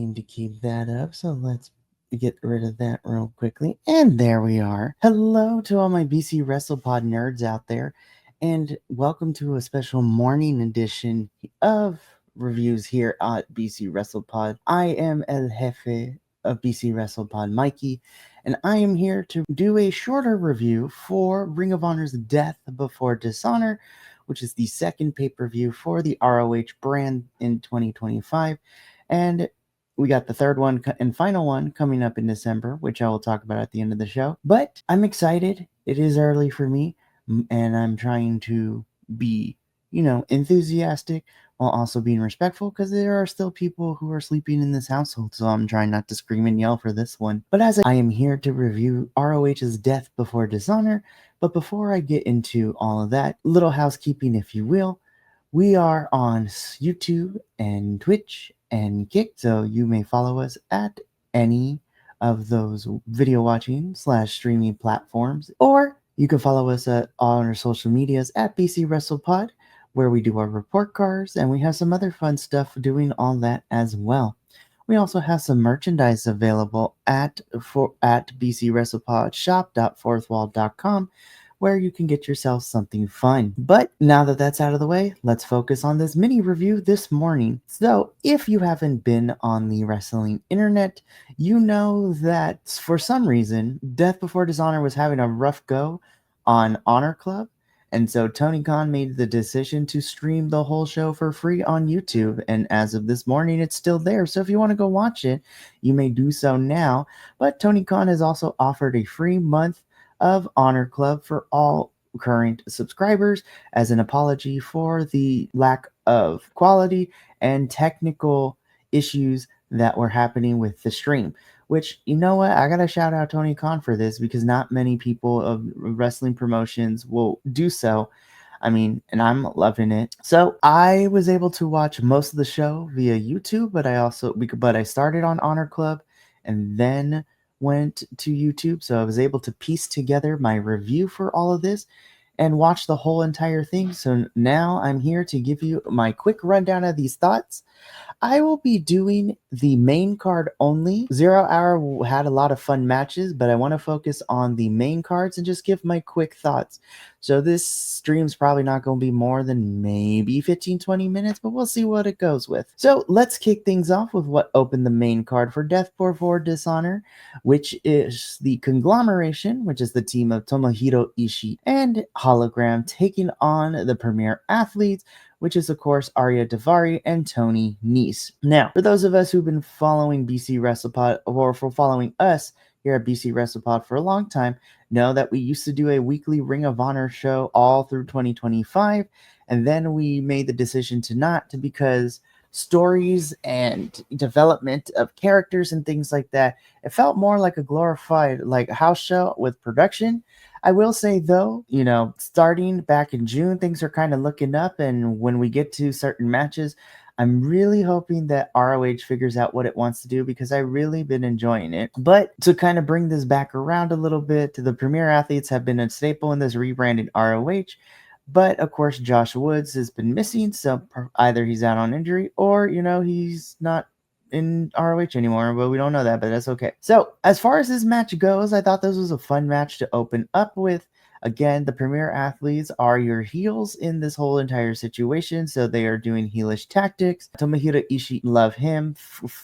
seem to keep that up, so let's get rid of that real quickly. And there we are. Hello to all my BC WrestlePod nerds out there, and welcome to a special morning edition of reviews here at BC WrestlePod. I am El Jefe of BC WrestlePod, Mikey, and I am here to do a shorter review for Ring of Honor's Death Before Dishonor, which is the second pay-per-view for the ROH brand in 2025. And we got the third one and final one coming up in December, which I will talk about at the end of the show. But I'm excited. It is early for me, and I'm trying to be, enthusiastic while also being respectful because there are still people who are sleeping in this household. So I'm trying not to scream and yell for this one. But as I am here to review ROH's Death Before Dishonor, but before I get into all of that, little housekeeping, if you will, we are on YouTube and Twitch and Kick, so you may follow us at any of those video watching / streaming platforms, or you can follow us on our social medias at BC WrestlePod, where we do our report cards, and we have some other fun stuff doing all that as well. We also have some merchandise available at BC WrestlePod shop.fourthwall.com, where you can get yourself something fun. But now that that's out of the way, let's focus on this mini review this morning. So if you haven't been on the wrestling internet, you know that for some reason, Death Before Dishonor was having a rough go on Honor Club. And so Tony Khan made the decision to stream the whole show for free on YouTube. And as of this morning, it's still there. So if you want to go watch it, you may do so now. But Tony Khan has also offered a free month of Honor Club for all current subscribers as an apology for the lack of quality and technical issues that were happening with the stream. Which, you know what, I gotta shout out Tony Khan for this because not many people of wrestling promotions will do so. I mean, and I'm loving it. So I was able to watch most of the show via YouTube, but I started on Honor Club and then went to YouTube. So I was able to piece together my review for all of this and watch the whole entire thing. So now I'm here to give you my quick rundown of these thoughts. I will be doing the main card only. 0 Hour had a lot of fun matches, but I want to focus on the main cards and just give my quick thoughts. So this stream's probably not going to be more than maybe 15-20 minutes, but we'll see what it goes with. So let's kick things off with what opened the main card for Death Before Dishonor, which is the Conglomeration, which is the team of Tomohiro Ishii and Hologram taking on the Premier Athletes, which is, of course, Arya Daivari and Tony Nese. Now, for those of us who've been following BC WrestlePod, or for following us here at BC WrestlePod for a long time, know that we used to do a weekly Ring of Honor show all through 2025, and then we made the decision to not, because stories and development of characters and things like that, it felt more like a glorified house show with production. I will say though, starting back in June, things are kind of looking up, and when we get to certain matches, I'm really hoping that ROH figures out what it wants to do because I've really been enjoying it. But to kind of bring this back around a little bit, the Premier Athletes have been a staple in this rebranded ROH. But of course, Josh Woods has been missing, so either he's out on injury or, he's not in ROH anymore, but we don't know that, but that's okay. So as far as this match goes, I thought this was a fun match to open up with. Again, the Premier Athletes are your heels in this whole entire situation, so they are doing heelish tactics. Tomohiro Ishii, love him.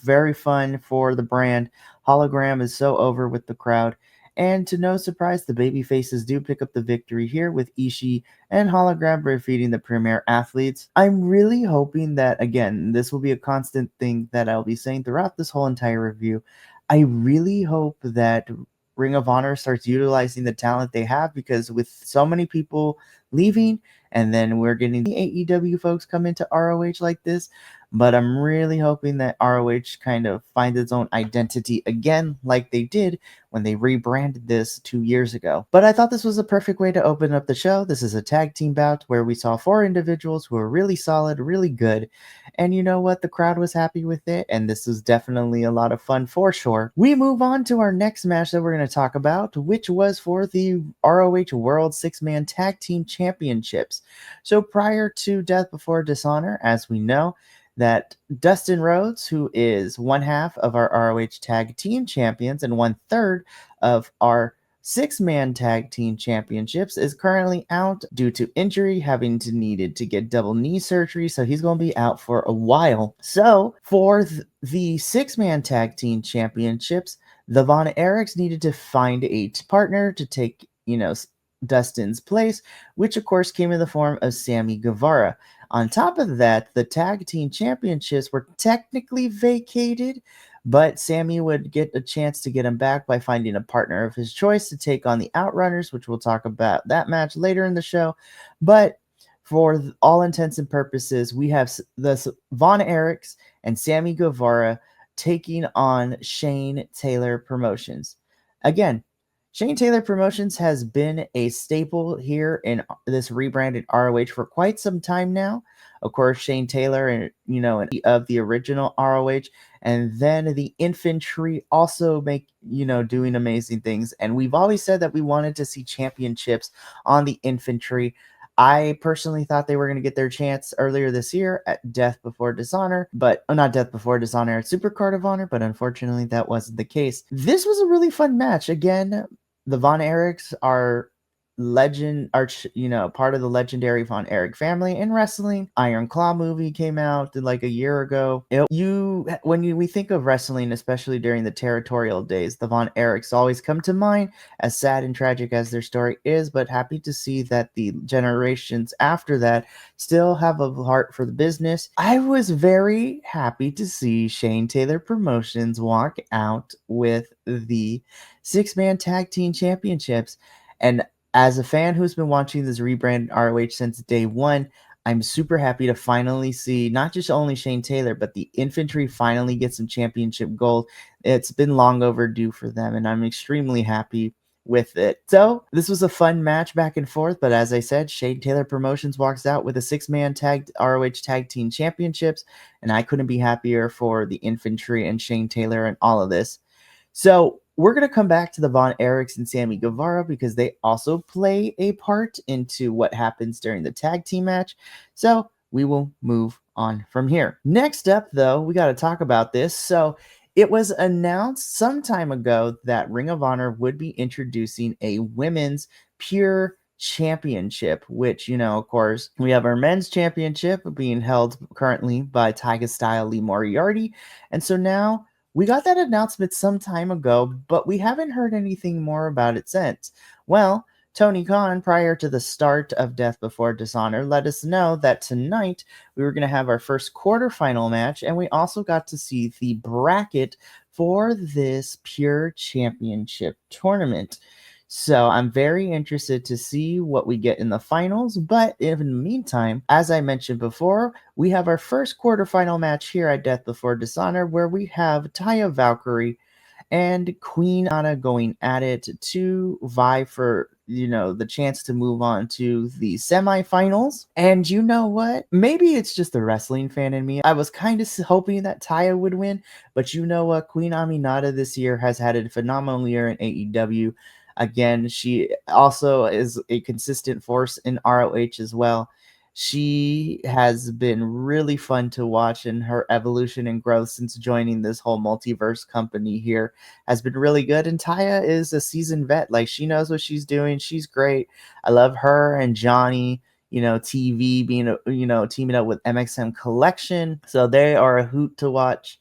Very fun for the brand. Hologram is so over with the crowd. And to no surprise, the baby faces do pick up the victory here with Ishii and Hologram defeating the Premier Athletes. I'm really hoping that, again, this will be a constant thing that I'll be saying throughout this whole entire review. I really hope that Ring of Honor starts utilizing the talent they have, because with so many people leaving, and then we're getting the AEW folks come into ROH like this, but I'm really hoping that ROH kind of finds its own identity again, like they did when they rebranded this 2 years ago. But I thought this was a perfect way to open up the show. This is a tag team bout where we saw 4 individuals who are really solid, really good. And you know what? The crowd was happy with it, and this was definitely a lot of fun for sure. We move on to our next match that we're going to talk about, which was for the ROH World 6-Man Tag Team Championships. So prior to Death Before Dishonor, as we know, that Dustin Rhodes, who is one half of our ROH Tag Team Champions and one third of our six-man tag team championships, is currently out due to injury, having to needed to get double knee surgery, so he's going to be out for a while. So for the six-man tag team championships, the Von Erichs needed to find a partner to take, Dustin's place, which of course came in the form of Sammy Guevara. On top of that, the tag team championships were technically vacated, but Sammy would get a chance to get him back by finding a partner of his choice to take on the Outrunners, which we'll talk about that match later in the show. But for all intents and purposes, we have the Von Erichs and Sammy Guevara taking on Shane Taylor Promotions. Again, Shane Taylor Promotions has been a staple here in this rebranded ROH for quite some time now. Of course, Shane Taylor and of the original ROH, and then the Infantry also doing amazing things. And we've always said that we wanted to see championships on the Infantry. I personally thought they were going to get their chance earlier this year at Death Before Dishonor, but not Death Before Dishonor, at Supercard of Honor, but unfortunately that wasn't the case. This was a really fun match. Again, the Von Erichs are part of the legendary Von Erich family in wrestling. Iron Claw movie came out like a year ago. We think of wrestling, especially during the territorial days, the Von Erichs always come to mind, as sad and tragic as their story is, but happy to see that the generations after that still have a heart for the business. I was very happy to see Shane Taylor Promotions walk out with the six-man tag team championships. And as a fan who's been watching this rebranded ROH since day one, I'm super happy to finally see not just only Shane Taylor, but the Infantry finally get some championship gold. It's been long overdue for them, and I'm extremely happy with it. So this was a fun match back and forth, but as I said, Shane Taylor Promotions walks out with a six-man tag ROH Tag Team Championships, and I couldn't be happier for the Infantry and Shane Taylor and all of this. So we're going to come back to the Von Erichs and Sammy Guevara because they also play a part into what happens during the tag team match. So we will move on from here. Next up, though, we got to talk about this. So it was announced some time ago that Ring of Honor would be introducing a women's pure championship, which, of course, we have our men's championship being held currently by Tiger Style Lee Moriarty. And so now we got that announcement some time ago, but we haven't heard anything more about it since. Well, Tony Khan, prior to the start of Death Before Dishonor, let us know that tonight we were going to have our first quarterfinal match, and we also got to see the bracket for this pure championship tournament. So I'm very interested to see what we get in the finals. But in the meantime, as I mentioned before, we have our first quarterfinal match here at Death Before Dishonor, where we have Taya Valkyrie and Queen Anna going at it to vie for the chance to move on to the semifinals. And you know what? Maybe it's just the wrestling fan in me. I was kind of hoping that Taya would win, but you know what? Queen Aminata this year has had a phenomenal year in AEW. Again, she also is a consistent force in ROH as well. She has been really fun to watch, and her evolution and growth since joining this whole multiverse company here has been really good. And Taya is a seasoned vet. Like, she knows what she's doing. She's great. I love her and Johnny, TV being, teaming up with MXM Collection. So they are a hoot to watch.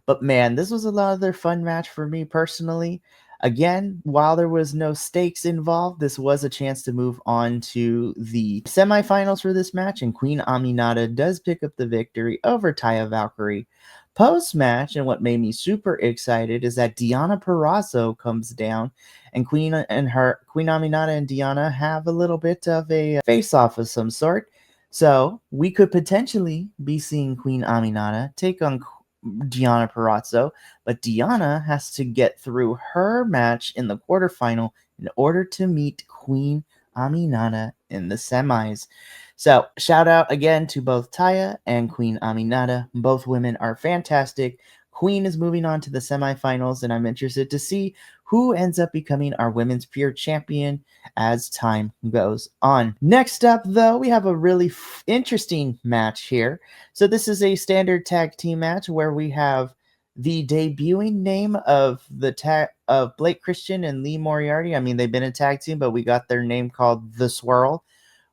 But man, this was another fun match for me personally. Again, while there was no stakes involved, this was a chance to move on to the semifinals for this match, and Queen Aminata does pick up the victory over Taya Valkyrie. Post-match, and what made me super excited is that Deonna Purrazzo comes down, and Queen Aminata and Deonna have a little bit of a face-off of some sort. So we could potentially be seeing Queen Aminata take on Deonna Purrazzo, but Deonna has to get through her match in the quarterfinal in order to meet Queen Aminata in the semis. So, shout out again to both Taya and Queen Aminata. Both women are fantastic. Queen is moving on to the semifinals, and I'm interested to see who ends up becoming our women's pure champion as time goes on. Next up, though, we have a really interesting match here. So this is a standard tag team match where we have the debuting name of the tag of Blake Christian and Lee Moriarty. I mean, they've been a tag team, but we got their name called The Swirl,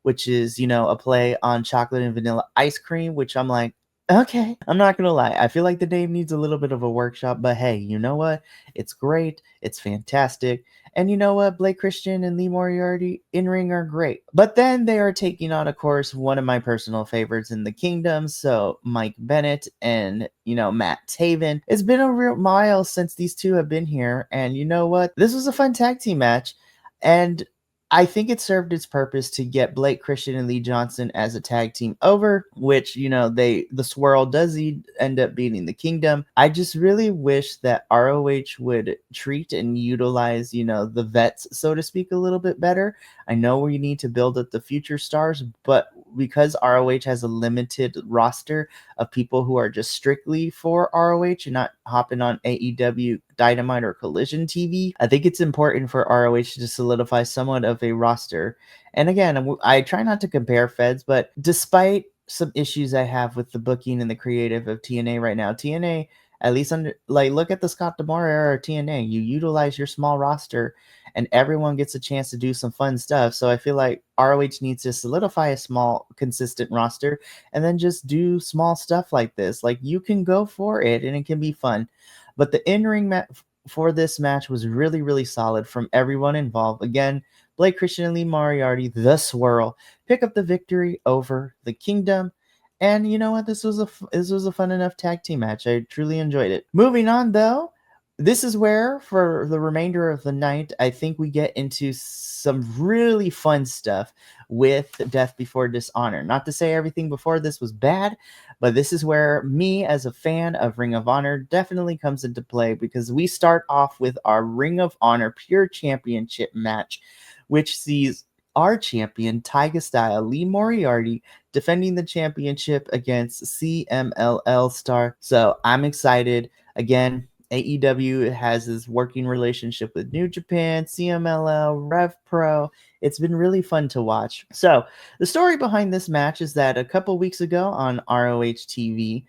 which is, a play on chocolate and vanilla ice cream, which I'm like, okay. I'm not going to lie. I feel like the name needs a little bit of a workshop, but hey, you know what? It's great. It's fantastic. And you know what? Blake Christian and Lee Moriarty in ring are great. But then they are taking on, of course, one of my personal favorites in the kingdom. So Mike Bennett and, Matt Taven. It's been a real mile since these two have been here. And you know what? This was a fun tag team match. And I think it served its purpose to get Blake Christian and Lee Johnson as a tag team over, which, the Swirl does end up beating the Kingdom. I just really wish that ROH would treat and utilize, the vets, so to speak, a little bit better. I know we need to build up the future stars, but because ROH has a limited roster of people who are just strictly for ROH and not hopping on AEW, Dynamite, or Collision TV, I think it's important for ROH to solidify somewhat of a roster. And again, I try not to compare feds, but despite some issues I have with the booking and the creative of TNA right now, TNA, at least look at the Scott D'Amore era of TNA, you utilize your small roster and everyone gets a chance to do some fun stuff. So I feel like ROH needs to solidify a small, consistent roster and then just do small stuff like this. Like, you can go for it and it can be fun. But the in-ring for this match was really, really solid from everyone involved. Again, Blake Christian and Lee Moriarty, the Swirl, pick up the victory over the Kingdom. And you know what? This was a fun enough tag team match. I truly enjoyed it. Moving on, though, this is where, for the remainder of the night, I think we get into some really fun stuff with Death Before Dishonor. Not to say everything before this was bad, but this is where me, as a fan of Ring of Honor, definitely comes into play, because we start off with our Ring of Honor Pure Championship match, which sees our champion, Tyga Style, Lee Moriarty, defending the championship against CMLL star. So I'm excited. Again, AEW has this working relationship with New Japan, CMLL, Rev Pro. It's been really fun to watch. So the story behind this match is that a couple weeks ago on ROH TV,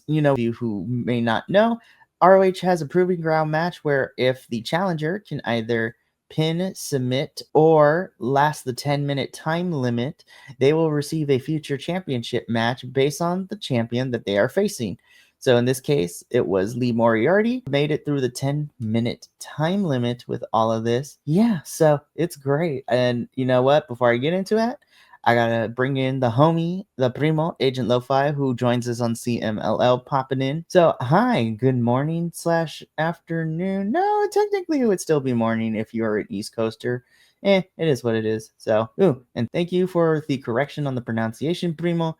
you who may not know, ROH has a proving ground match where if the challenger can either pin, submit, or last the 10-minute time limit, they will receive a future championship match based on the champion that they are facing. So in this case, it was Lee Moriarty, made it through the 10-minute time limit with all of this. Yeah, so it's great. And you know what? Before I get into it, I gotta bring in the homie, the primo, Agent Lo-Fi, who joins us on CMLL, popping in. So, hi, good morning / afternoon. No, technically it would still be morning if you're an East Coaster. It is what it is. So, and thank you for the correction on the pronunciation, primo.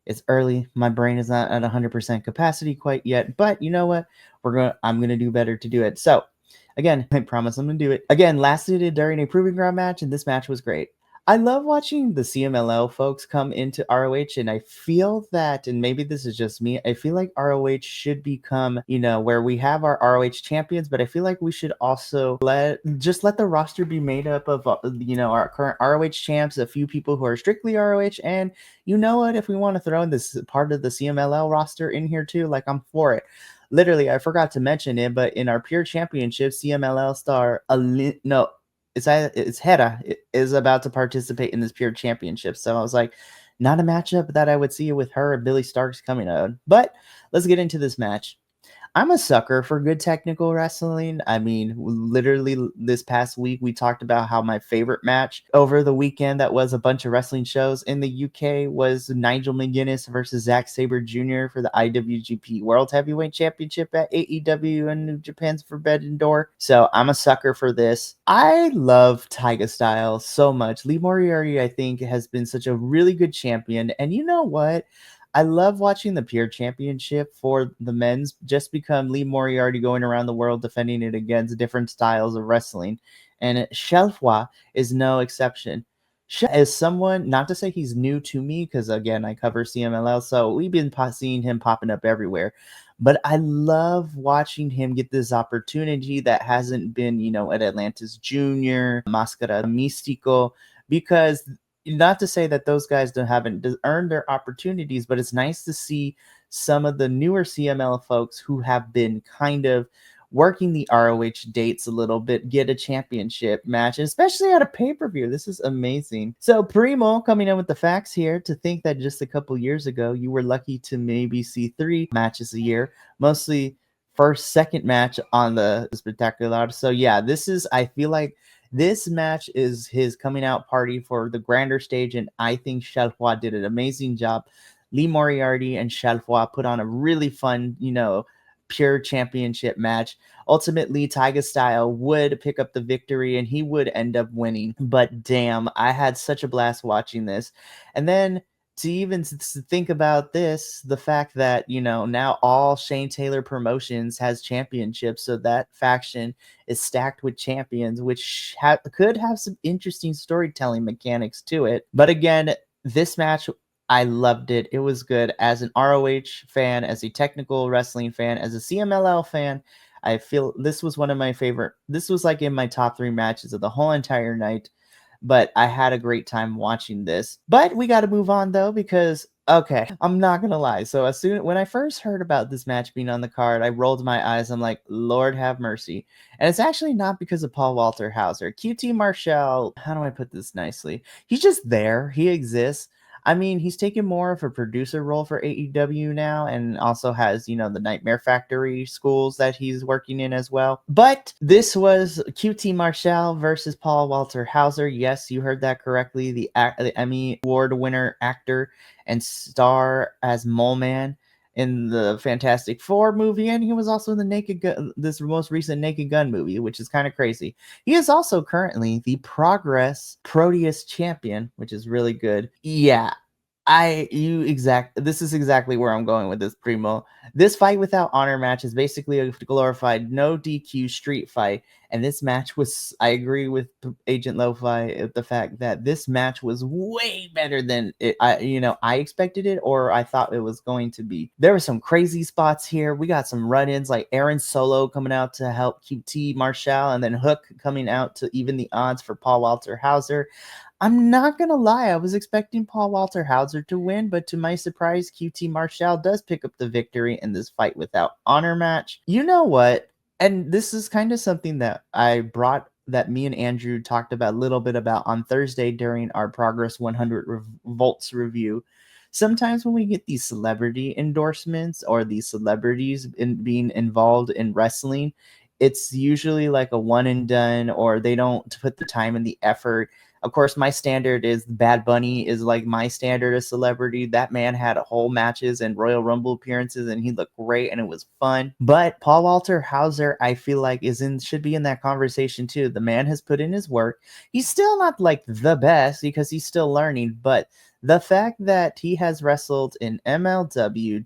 It's early. My brain is not at 100% capacity quite yet, but you know what? I'm gonna do better to do it. So, again, I promise I'm gonna do it. Again, lasted during a proving ground match, and this match was great. I love watching the CMLL folks come into ROH, and I feel that, and maybe this is just me, I feel like ROH should become, where we have our ROH champions, but I feel like we should also let the roster be made up of, our current ROH champs, a few people who are strictly ROH, and you know what, if we want to throw in this part of the CMLL roster in here too, like, I'm for it. Literally, I forgot to mention it, but in our Pure Championship, CMLL star, it's Hera is about to participate in this Pure Championship. So I was like, not a matchup that I would see with her and Billy Starks coming out. But let's get into this match. I'm a sucker for good technical wrestling. I mean, literally this past week, we talked about how my favorite match over the weekend that was a bunch of wrestling shows in the UK was Nigel McGuinness versus Zack Sabre Jr. for the IWGP World Heavyweight Championship at AEW and New Japan's Forbidden Door. So I'm a sucker for this. I love Tyga Style so much. Lee Moriarty, I think, has been such a really good champion. And you know what? I love watching the Pure Championship for the men's just become Lee Moriarty going around the world defending it against different styles of wrestling. And Shelfwa is no exception. As someone, not to say he's new to me, because again, I cover CMLL, so we've been seeing him popping up everywhere. But I love watching him get this opportunity that hasn't been, at Atlantis Junior, Mascara Místico, because not to say that those guys haven't earned their opportunities, but it's nice to see some of the newer CML folks who have been kind of working the ROH dates a little bit, get a championship match, especially at a pay-per-view. This is amazing. So Primo coming in with the facts here, to think that just a couple years ago, you were lucky to maybe see 3 matches a year, mostly first, second match on the Spectacular. So yeah, I feel like this match is his coming out party for the grander stage, and I think Shalfois did an amazing job. Lee Moriarty and Shalfois put on a really fun, pure championship match. Ultimately, Tyga Style would pick up the victory and he would end up winning. But damn, I had such a blast watching this. And then to even think about this, the fact that, now all Shane Taylor Promotions has championships. So that faction is stacked with champions, which could have some interesting storytelling mechanics to it. But again, this match, I loved it. It was good. As an ROH fan, as a technical wrestling fan, as a CMLL fan, I feel this was one of my favorite. This was like in my top 3 matches of the whole entire night. But I had a great time watching this. But we got to move on though, because okay, I'm not gonna lie. So when I first heard about this match being on the card, I rolled my eyes. I'm like, Lord have mercy. And it's actually not because of Paul Walter Hauser. QT Marshall, how do I put this nicely? He's just there. He exists. I mean, he's taken more of a producer role for AEW now, and also has, the Nightmare Factory schools that he's working in as well. But this was QT Marshall versus Paul Walter Hauser. Yes, you heard that correctly. The Emmy Award winner actor and star as Mole Man in the Fantastic Four movie, and he was also in the Naked Gun, this most recent Naked Gun movie, which is kind of crazy. He is also currently the Progress Proteus champion, which is really good. Yeah, this is exactly where I'm going with this, Primo. This fight without honor match is basically a glorified no DQ street fight, and this match was, I agree with Agent Lo-Fi, the fact that this match was way better than I expected it, or I thought it was going to be. There were some crazy spots here. We got some run-ins, like Aaron Solo coming out to help QT Marshall, and then Hook coming out to even the odds for Paul Walter Hauser. I'm not gonna lie, I was expecting Paul Walter Hauser to win, but to my surprise, QT Marshall does pick up the victory in this fight without honor match. You know what? And this is kind of something that that me and Andrew talked about a little bit about on Thursday during our Progress 100 Volts review. Sometimes when we get these celebrity endorsements or these celebrities being involved in wrestling, it's usually like a one and done, or they don't put the time and the effort. Of course, my standard is Bad Bunny is like my standard of celebrity. That man had whole matches and Royal Rumble appearances, and he looked great, and it was fun. But Paul Walter Hauser, I feel like should be in that conversation too. The man has put in his work. He's still not like the best because he's still learning, but the fact that he has wrestled in MLW,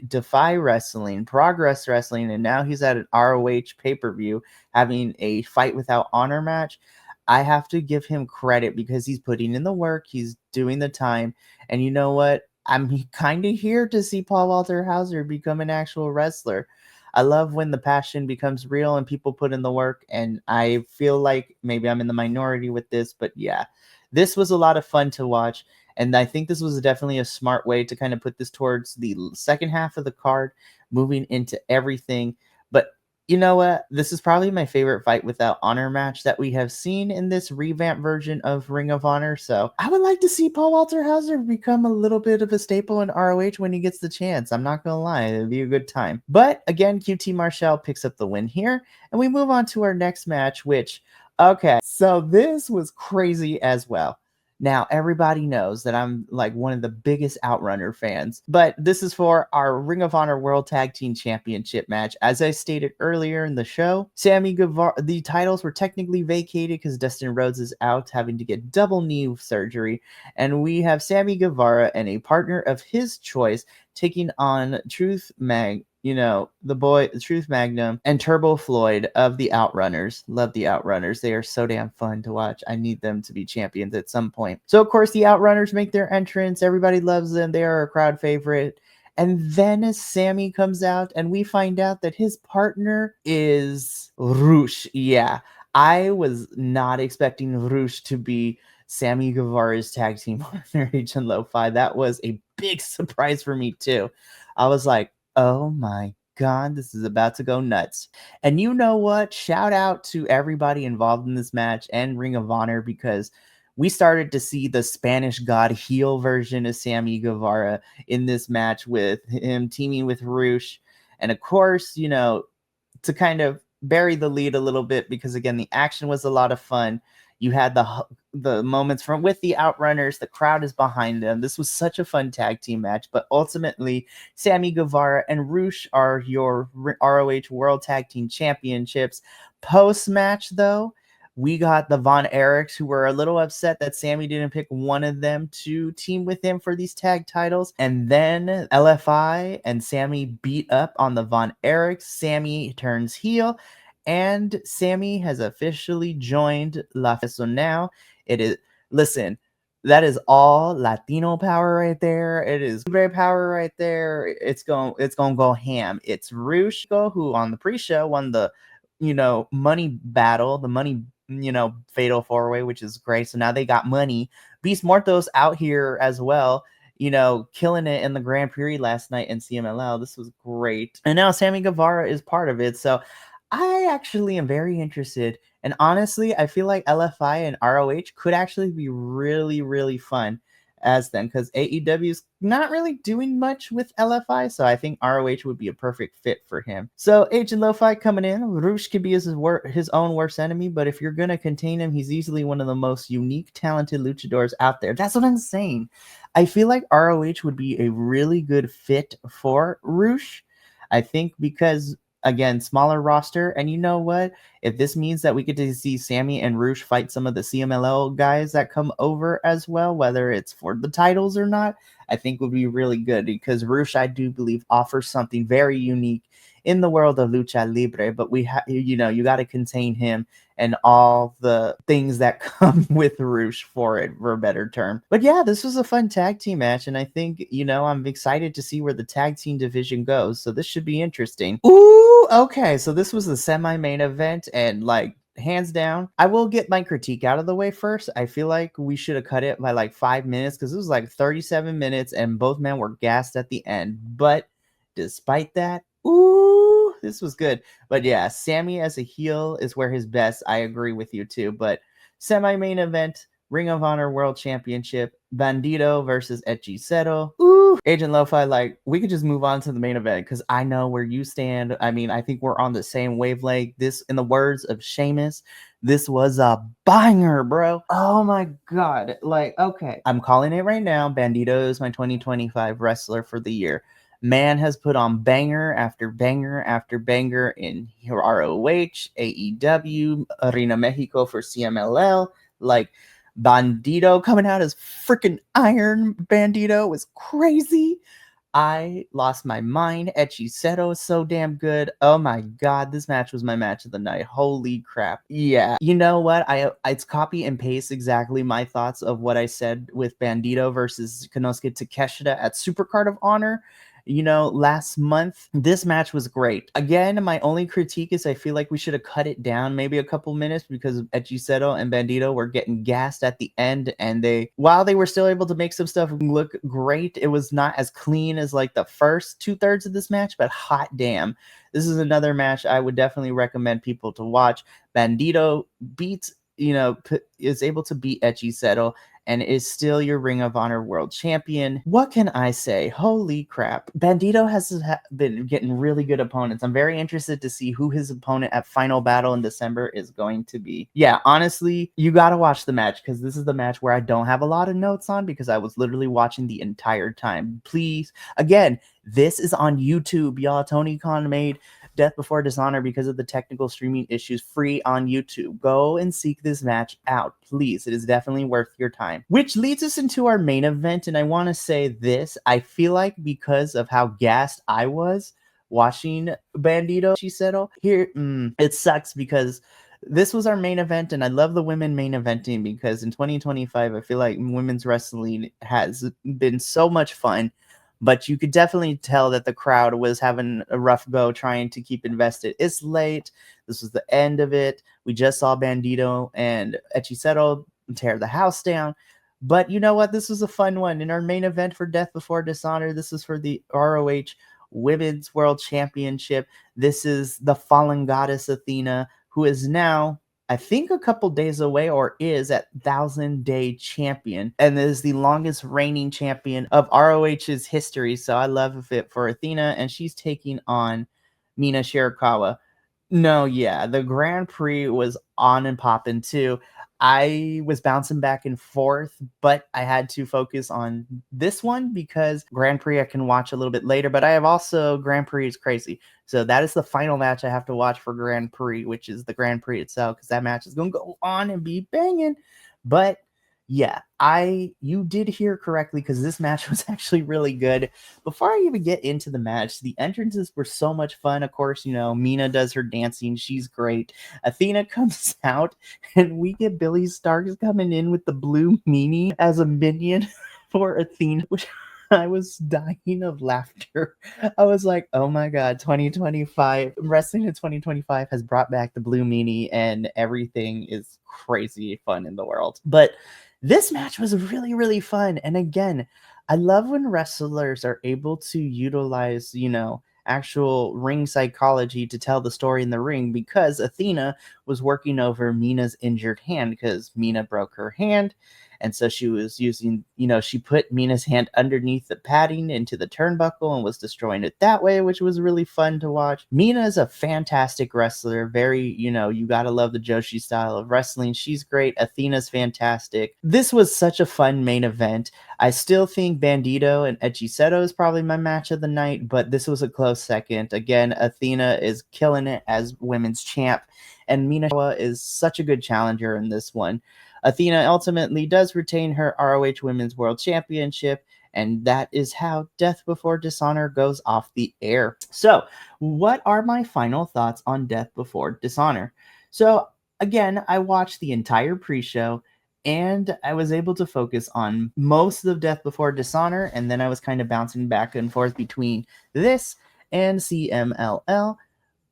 Defy Wrestling, Progress Wrestling, and now he's at an ROH pay-per-view having a fight without honor match, I have to give him credit because he's putting in the work, he's doing the time, and you know what? I'm kind of here to see Paul Walter Hauser become an actual wrestler. I love when the passion becomes real and people put in the work, and I feel like maybe I'm in the minority with this, but yeah, this was a lot of fun to watch, and I think this was definitely a smart way to kind of put this towards the second half of the card, moving into everything. But you know what? This is probably my favorite fight without honor match that we have seen in this revamped version of Ring of Honor. So I would like to see Paul Walter Hauser become a little bit of a staple in ROH when he gets the chance. I'm not going to lie. It'd be a good time. But again, QT Marshall picks up the win here. And we move on to our next match, which, okay, so this was crazy as well. Now, everybody knows that I'm like one of the biggest Outrunner fans, but this is for our Ring of Honor World Tag Team Championship match. As I stated earlier in the show, Sammy Guevara, the titles were technically vacated because Dustin Rhodes is out having to get double knee surgery, and we have Sammy Guevara and a partner of his choice taking on Truth the boy, the Truth Magnum, and Turbo Floyd of the Outrunners. Love the Outrunners. They are so damn fun to watch. I need them to be champions at some point. So, of course, the Outrunners make their entrance. Everybody loves them. They are a crowd favorite. And then Sammy comes out, and we find out that his partner is Roosh. Yeah, I was not expecting Roosh to be Sammy Guevara's tag team partner, Agent Lo-Fi. That was a big surprise for me, too. I was like, oh my God, this is about to go nuts. And you know what? Shout out to everybody involved in this match and Ring of Honor, because we started to see the Spanish God heel version of Sammy Guevara in this match, with him teaming with Roosh. And of course, to kind of bury the lead a little bit, because again, the action was a lot of fun. You had the moments from with the Outrunners. The crowd is behind them. This was such a fun tag team match. But ultimately, Sammy Guevara and Roosh are your ROH World Tag Team Championships. Post match, though, we got the Von Erichs, who were a little upset that Sammy didn't pick one of them to team with him for these tag titles. And then LFI and Sammy beat up on the Von Erichs. Sammy turns heel, and Sammy has officially joined La Fiesta. So now it is, listen, that is all Latino power right there. It is Libre power right there. It's going to go ham. It's Rushko, who on the pre-show won the money battle, the money fatal 4-way, which is great. So now they got money. Beast Mortos out here as well, killing it in the Grand Prix last night in CMLL. This was great. And now Sammy Guevara is part of it. So I actually am very interested. And honestly, I feel like LFI and ROH could actually be really, really fun as them, because AEW is not really doing much with LFI, so I think ROH would be a perfect fit for him. So Agent Lo-Fi coming in. Roosh could be his own worst enemy, but if you're going to contain him, he's easily one of the most unique, talented luchadors out there. That's what I'm saying. I feel like ROH would be a really good fit for Roosh. I think because, again, smaller roster, and you know what? If this means that we get to see Sammy and Roosh fight some of the CMLL guys that come over as well, whether it's for the titles or not, I think would be really good, because Roosh, I do believe, offers something very unique in the world of lucha libre. But you got to contain him and all the things that come with Roosh, for a better term. But yeah, this was a fun tag team match, and I think, I'm excited to see where the tag team division goes. So this should be interesting. Ooh, okay. So this was the semi-main event, and hands down, I will get my critique out of the way first. I feel like we should have cut it by 5 minutes, because it was 37 minutes and both men were gassed at the end. But despite that, ooh, this was good. But yeah, Sammy as a heel is where his best. I agree with you too. But semi-main event, Ring of Honor World Championship, Bandito versus Hechicero. Ooh, Agent Lo-Fi, we could just move on to the main event, because I know where you stand. I mean, I think we're on the same wavelength. This, in the words of Sheamus, this was a banger, bro. Oh my God. Okay, I'm calling it right now. Bandito is my 2025 wrestler for the year. Man has put on banger after banger after banger in ROH, AEW, Arena Mexico for CMLL. Bandito coming out as freaking Iron Bandito was crazy. I lost my mind. Hechicero is so damn good. Oh my God, this match was my match of the night. Holy crap. Yeah. You know what? It's copy and paste exactly my thoughts of what I said with Bandito versus Konosuke Takeshita at Supercard of Honor. Last month, this match was great. Again, my only critique is I feel like we should have cut it down maybe a couple minutes, because Hechicero and Bandito were getting gassed at the end, and while they were still able to make some stuff look great, it was not as clean as the first 2/3 of this match. But hot damn, this is another match I would definitely recommend people to watch. Bandito is able to beat Hechicero and is still your Ring of Honor World Champion. What can I say? Holy crap. Bandito has been getting really good opponents. I'm very interested to see who his opponent at Final Battle in December is going to be. Yeah, honestly, you got to watch the match, because this is the match where I don't have a lot of notes on, because I was literally watching the entire time. Please, again, this is on YouTube, y'all. Tony Khan made Death Before Dishonor, because of the technical streaming issues, free on YouTube. Go and seek this match out, please. It is definitely worth your time. Which leads us into our main event, and I want to say this. I feel like because of how gassed I was watching Bandito Chisero. Here, it sucks because this was our main event, and I love the women main eventing because in 2025, I feel like women's wrestling has been so much fun. But you could definitely tell that the crowd was having a rough go trying to keep invested. It's late. This was the end of it. We just saw Bandito and Hechicero tear the house down. But you know what? This was a fun one. In our main event for Death Before Dishonor, this is for the ROH Women's World Championship. This is the fallen goddess Athena, who is now, I think, a couple days away, or is at 1,000-day champion, and is the longest reigning champion of ROH's history. So I love it for Athena, and she's taking on Mina Shirakawa. No, yeah, the Grand Prix was on and popping too. I was bouncing back and forth, but I had to focus on this one because Grand Prix I can watch a little bit later, but I have also Grand Prix is crazy. So that is the final match I have to watch for Grand Prix, which is the Grand Prix itself, because that match is going to go on and be banging. But yeah, you did hear correctly because this match was actually really good. Before I even get into the match, the entrances were so much fun. Of course, Mina does her dancing. She's great. Athena comes out, and we get Billy Starks coming in with the blue meanie as a minion for Athena, which I was dying of laughter. I was like, oh my God, 2025, wrestling in 2025 has brought back the blue meanie, and everything is crazy fun in the world. But this match was really, really fun. And again, I love when wrestlers are able to utilize, actual ring psychology to tell the story in the ring, because Athena was working over Mina's injured hand because Mina broke her hand. And so she was using, she put Mina's hand underneath the padding into the turnbuckle and was destroying it that way, which was really fun to watch. Mina is a fantastic wrestler. Very, you got to love the Joshi style of wrestling. She's great. Athena's fantastic. This was such a fun main event. I still think Bandito and Hechicero is probably my match of the night, but this was a close second. Again, Athena is killing it as women's champ, and Mina is such a good challenger in this one. Athena ultimately does retain her ROH Women's World Championship, and that is how Death Before Dishonor goes off the air. So, what are my final thoughts on Death Before Dishonor? So, again, I watched the entire pre-show, and I was able to focus on most of Death Before Dishonor, and then I was kind of bouncing back and forth between this and CMLL,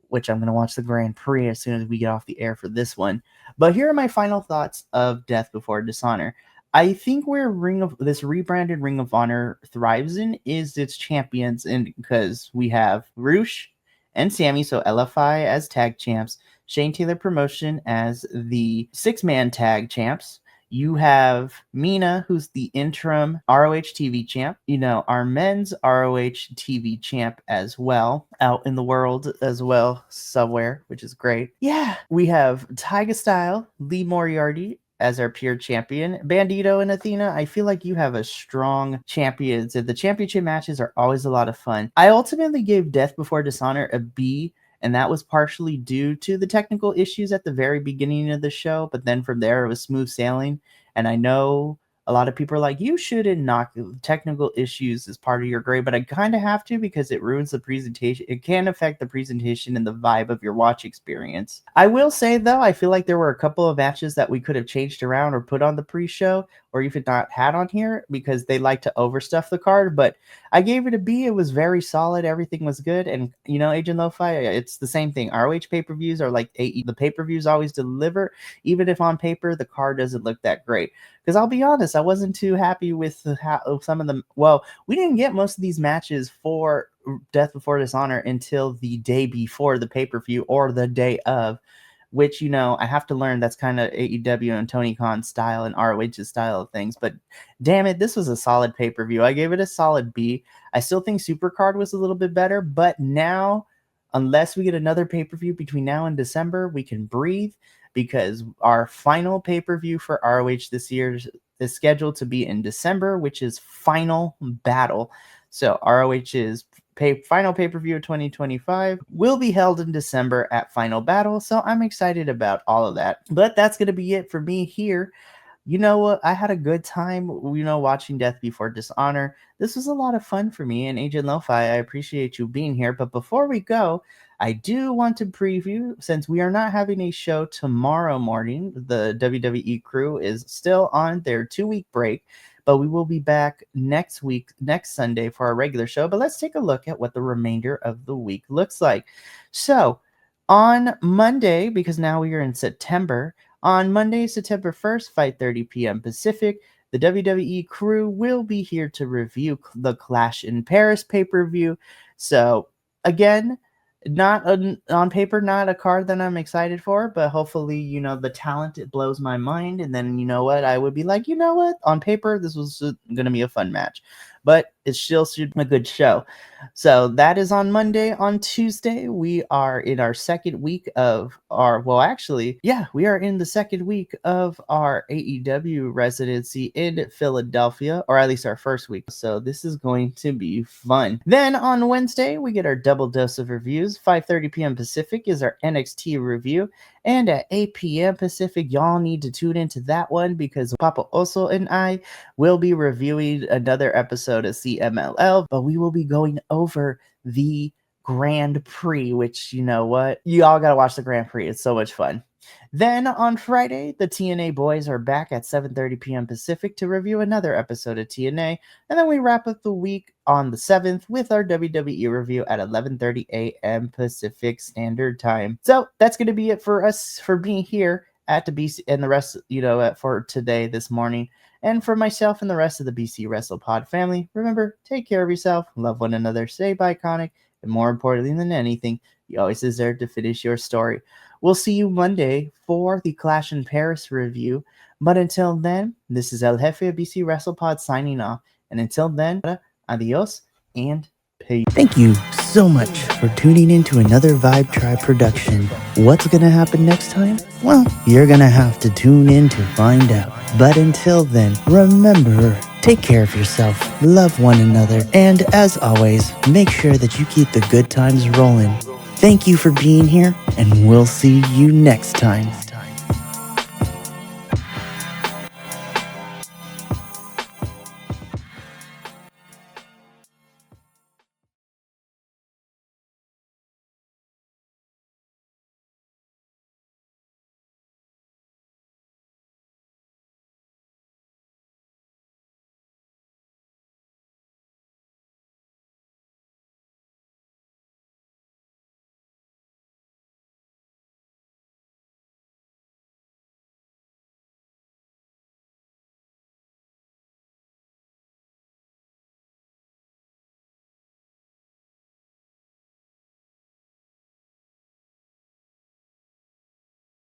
which I'm going to watch the Grand Prix as soon as we get off the air for this one. But here are my final thoughts of Death Before Dishonor. I think where this rebranded Ring of Honor thrives in is its champions, and because we have Roosh and Sammy, so LFI as tag champs, Shane Taylor Promotion as the 6-man tag champs. You have Mina, who's the interim ROH TV champ. Our men's ROH TV champ as well, out in the world as well, somewhere, which is great. Yeah, we have Tyga Style, Lee Moriarty as our pure champion. Bandito and Athena, I feel like you have a strong champions, and the championship matches are always a lot of fun. I ultimately gave Death Before Dishonor a B, and that was partially due to the technical issues at the very beginning of the show, but then from there it was smooth sailing. And I know a lot of people are like, you shouldn't knock technical issues as part of your grade, but I kind of have to because it ruins the presentation. It can affect the presentation and the vibe of your watch experience. I will say, though, I feel like there were a couple of matches that we could have changed around or put on the pre-show, or even not had on here, because they like to overstuff the card. But I gave it a B. It was very solid. Everything was good. And, Agent Lo-Fi, it's the same thing. ROH pay-per-views are like the pay-per-views always deliver, even if on paper the card doesn't look that great. Because I'll be honest, I wasn't too happy with how some of them. Well, we didn't get most of these matches for Death Before Dishonor until the day before the pay-per-view or the day of, which, I have to learn. That's kind of AEW and Tony Khan's style and ROH's style of things. But damn it, this was a solid pay-per-view. I gave it a solid B. I still think Supercard was a little bit better, but now, unless we get another pay-per-view between now and December, we can breathe, because our final pay-per-view for ROH this year is scheduled to be in December, which is Final Battle. So ROH's final pay-per-view of 2025 will be held in December at Final Battle. So I'm excited about all of that. But that's going to be it for me here. you know what? I had a good time, watching Death Before Dishonor. This was a lot of fun for me. And Agent Lo-Fi, I appreciate you being here. But before we go, I do want to preview, since we are not having a show tomorrow morning, the WWE crew is still on their 2-week break, but we will be back next week, next Sunday, for our regular show. But let's take a look at what the remainder of the week looks like. So, on Monday, because now we are in September, on Monday, September 1st, 5:30 p.m. Pacific, the WWE crew will be here to review the Clash in Paris pay-per-view. So, again, not on paper, not a card that I'm excited for, but hopefully, the talent, it blows my mind. And then, you know what? I would be like, you know what? On paper, this was going to be a fun match, but it still should be a good show. So that is on Monday. On Tuesday, we are in our second week of our, well, actually, yeah, we are in the second week of our AEW residency in Philadelphia, or at least our first week. So this is going to be fun. Then on Wednesday, we get our double dose of reviews. 5:30 p.m. Pacific is our NXT review. And at 8 p.m. Pacific, y'all need to tune into that one, because Papa Oso and I will be reviewing another episode of CMLL, but we will be going over the Grand Prix, which, you know what? You all got to watch the Grand Prix. It's so much fun. Then on Friday, the TNA boys are back at 7:30 p.m. Pacific to review another episode of TNA. And then we wrap up the week on the 7th with our WWE review at 11:30 a.m. Pacific Standard Time. So that's going to be it for us, for being here at the BC and the rest, for today, this morning. And for myself and the rest of the BC Wrestle Pod family, remember, take care of yourself, love one another, stay Bi-Conic, and more importantly than anything, you always deserve to finish your story. We'll see you Monday for the Clash in Paris review. But until then, this is El Jefe of BC Wrestle Pod signing off. And until then, adios and peace. Thank you so much for tuning in to another Vibe Tribe production. What's going to happen next time? Well, you're going to have to tune in to find out. But until then, remember, take care of yourself, love one another, and as always, make sure that you keep the good times rolling. Thank you for being here, and we'll see you next time.